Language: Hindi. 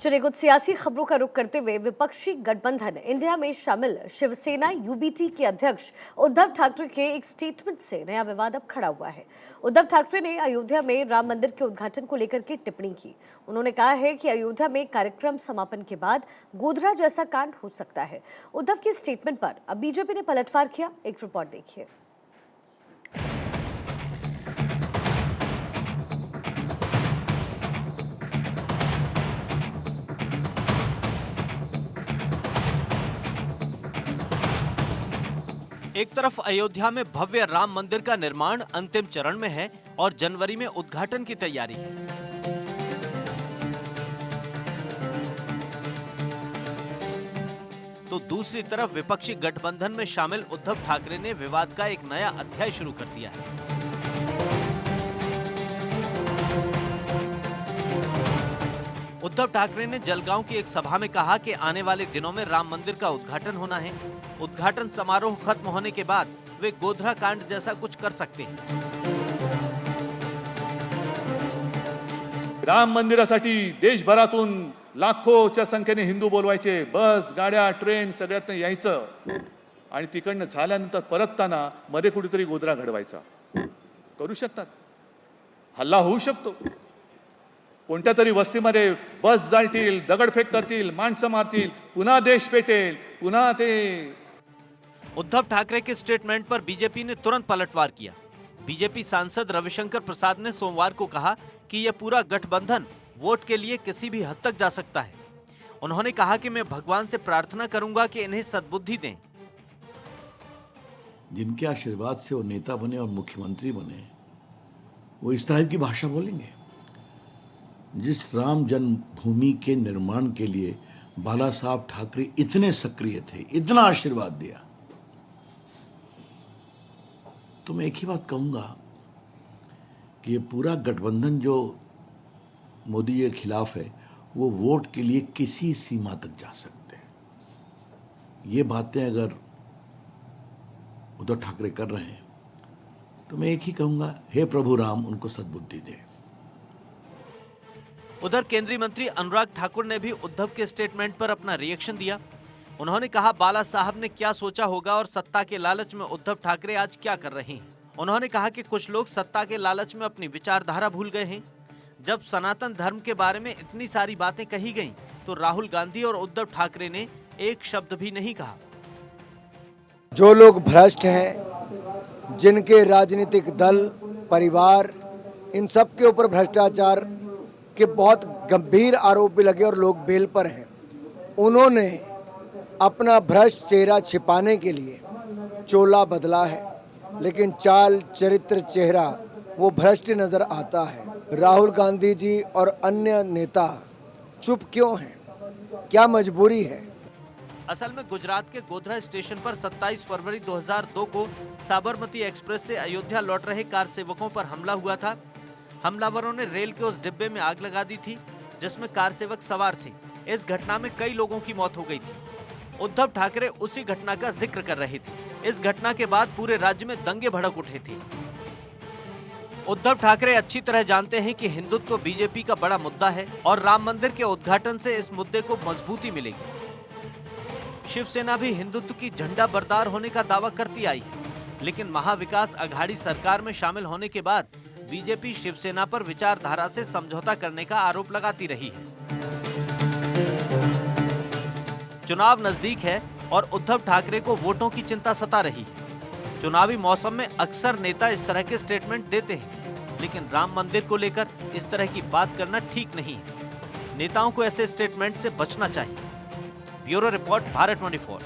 चलिए कुछ सियासी खबरों का रुख करते हुए विपक्षी गठबंधन इंडिया में शामिल शिवसेना यूबीटी के अध्यक्ष उद्धव ठाकरे के एक स्टेटमेंट से नया विवाद अब खड़ा हुआ है। उद्धव ठाकरे ने अयोध्या में राम मंदिर के उद्घाटन को लेकर के टिप्पणी की। उन्होंने कहा है कि अयोध्या में कार्यक्रम समापन के बाद गोधरा जैसा कांड हो सकता है। उद्धव के स्टेटमेंट पर अब बीजेपी ने पलटवार किया। एक रिपोर्ट देखिए। एक तरफ अयोध्या में भव्य राम मंदिर का निर्माण अंतिम चरण में है और जनवरी में उद्घाटन की तैयारी है। तो दूसरी तरफ विपक्षी गठबंधन में शामिल उद्धव ठाकरे ने विवाद का एक नया अध्याय शुरू कर दिया है। उद्धव ठाकरे ने जलगांव की एक सभा में कहा कि आने वाले दिनों में राम मंदिर का उद्घाटन होना है। उद्घाटन समारोह खत्म होने के बाद वे गोधरा कांड जैसा कुछ कर सकते हैं। राम मंदिरासाठी देशभरातून लाखोच्या संख्येने हिंदू बोलवायचे, बस गाड्या ट्रेन सगळ्यातनं यायचं आणि तिकडनं झाल्यानंतर परतताना मध्ये कुठेतरी गोधरा घडवायचा। करू शकतात, हल्ला होऊ शकतो, कोणत्या तरी वस्तीमध्ये बस जाळतील, दगडफेक करतील, माणसं मारतील, पुन्हा देश पेटेल, पुन्हा ते। उद्धव ठाकरे के स्टेटमेंट पर बीजेपी ने तुरंत पलटवार किया। बीजेपी सांसद रविशंकर प्रसाद ने सोमवार को कहा कि यह पूरा गठबंधन वोट के लिए किसी भी हद तक जा सकता है। उन्होंने कहा कि मैं भगवान से प्रार्थना करूंगा कि इन्हें सद्बुद्धि दें। जिनके आशीर्वाद से वो नेता बने और मुख्यमंत्री बने, वो इस तरह की भाषा बोलेंगे। जिस राम जन्मभूमि के निर्माण के लिए बाला साहब ठाकरे इतने सक्रिय थे, इतना आशीर्वाद दिया, तो मैं एक ही बात कहूंगा कि ये पूरा गठबंधन जो मोदी के खिलाफ है, वो वोट के लिए किसी सीमा तक जा सकते हैं। ये बातें अगर उद्धव ठाकरे कर रहे हैं तो मैं एक ही कहूंगा, हे प्रभु राम उनको सद्बुद्धि दे। उधर केंद्रीय मंत्री अनुराग ठाकुर ने भी उद्धव के स्टेटमेंट पर अपना रिएक्शन दिया। उन्होंने कहा, बाला साहब ने क्या सोचा होगा और सत्ता के लालच में उद्धव ठाकरे आज क्या कर रहे हैं। उन्होंने कहा कि कुछ लोग सत्ता के लालच में अपनी विचारधारा भूल गए हैं। जब सनातन धर्म के बारे में इतनी सारी बातें कही गईं, तो राहुल गांधी और उद्धव ठाकरे ने एक शब्द भी नहीं कहा। जो लोग भ्रष्ट हैं, जिनके राजनीतिक दल, परिवार, इन सब के ऊपर भ्रष्टाचार के बहुत गंभीर आरोप भी लगे और लोग बेल पर हैं, उन्होंने अपना भ्रष्ट चेहरा छिपाने के लिए चोला बदला है, लेकिन चाल चरित्र चेहरा वो भ्रष्ट नजर आता है। राहुल गांधी जी और अन्य नेता चुप क्यों हैं? क्या मजबूरी है? असल में गुजरात के गोधरा स्टेशन पर 27 फरवरी 2002 को साबरमती एक्सप्रेस से अयोध्या लौट रहे कार सेवकों पर हमला हुआ था। हमलावरों ने रेल के उस डिब्बे में आग लगा दी थी जिसमें कार सेवक सवार थे। इस घटना में कई लोगों की मौत हो गई थी। उद्धव ठाकरे उसी घटना का जिक्र कर रहे थे। इस घटना के बाद पूरे राज्य में दंगे भड़क उठे थे। उद्धव ठाकरे अच्छी तरह जानते हैं कि हिंदुत्व बीजेपी का बड़ा मुद्दा है और राम मंदिर के उद्घाटन से इस मुद्दे को मजबूती मिलेगी। शिवसेना भी हिंदुत्व की झंडा बरदार होने का दावा करती आई है, लेकिन महाविकास अघाड़ी सरकार में शामिल होने के बाद बीजेपी शिवसेना पर विचारधारा से समझौता करने का आरोप लगाती रही है। चुनाव नजदीक है और उद्धव ठाकरे को वोटों की चिंता सता रही है। चुनावी मौसम में अक्सर नेता इस तरह के स्टेटमेंट देते हैं, लेकिन राम मंदिर को लेकर इस तरह की बात करना ठीक नहीं है। नेताओं को ऐसे स्टेटमेंट से बचना चाहिए। Bureau report, Bharat 24।